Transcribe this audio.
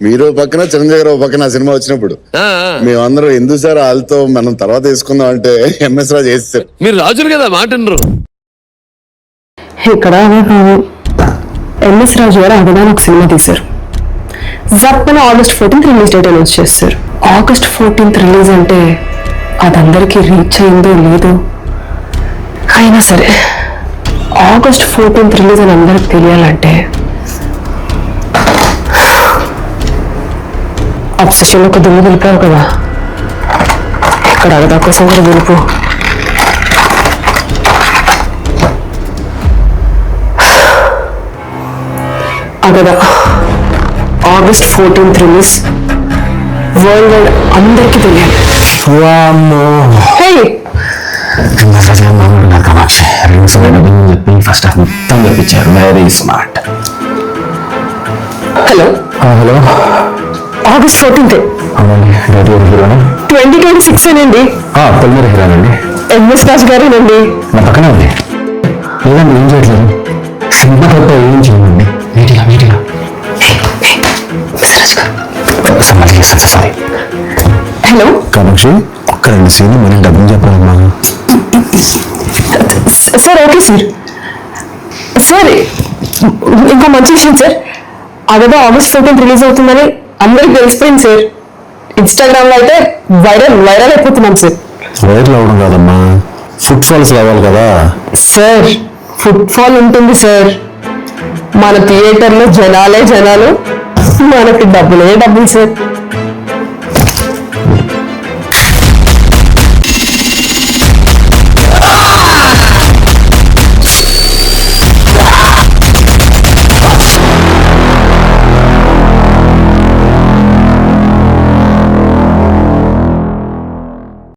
మీరు పక్కన చిరంజీవి గారు పక్కన ఆ సినిమా వచ్చినప్పుడు మేమందరం ఎందుకు సార్ వాళ్ళతో మనం తర్వాత తీసుకుందాం అంటే ఎంఎస్ రాజు చేస్తారు. మీరు రాజులు కదా మాటనరు. ఇక్కడ ఎంఎస్ రాజు గారు అగదాని ఒక సినిమా తీశారు. జప్పన August 14th release date announce చేస్తారు. August 14th రిలీజ్ అంటే అది అందరికీ రీచ్ అయిందో లేదో, అయినా సరే August 14th రిలీజ్ అని అందరికి తెలియాలంటే అబ్సెషన్ ఒక దుమ్ము దులిపావు కదా, ఇక్కడ అగదా కోసం కూడా దులుపు. అగదా August 14th release worldwide అందరికీ తెలియాలి. ఫస్ట్ హాఫ్ మొత్తం తెప్పించారు. Very smart. Hello hello, August 14th అవునండి. హీరోనా? 2026 అండి. పొలిమేర హీరోనండి. ఎంఎస్ రాజు గారేనండి. నా పక్కనే ఉంది. లేదండి, ఏం చేయట్లేదు. సినిమా తప్ప ఏం చేయండి. నీటిగా నీటిగా మళ్ళీ చేస్తాను సార్. హలో కామాక్షి, ఒక్క 2 సీన్లు మనం డబ్బులు చెప్పాలమ్మా. Sir, okay sir. సార్, ఇంకో మంచి విషయం సార్, అదేదో August 14th రిలీజ్ అవుతుందని అందరికి తెలిసిపోయింది సార్. ఇన్స్టాగ్రామ్ లో అయితే వైరల్ అయిపోతున్నాం సార్. వైరల్ అవడం కాదమ్మా, ఫుట్ ఫాల్స్ రావాలి కదా సార్. ఫుట్ ఫాల్ ఉంటుంది సార్, మన థియేటర్లో జనాలు, మనకి డబ్బులే డబ్బులు సార్.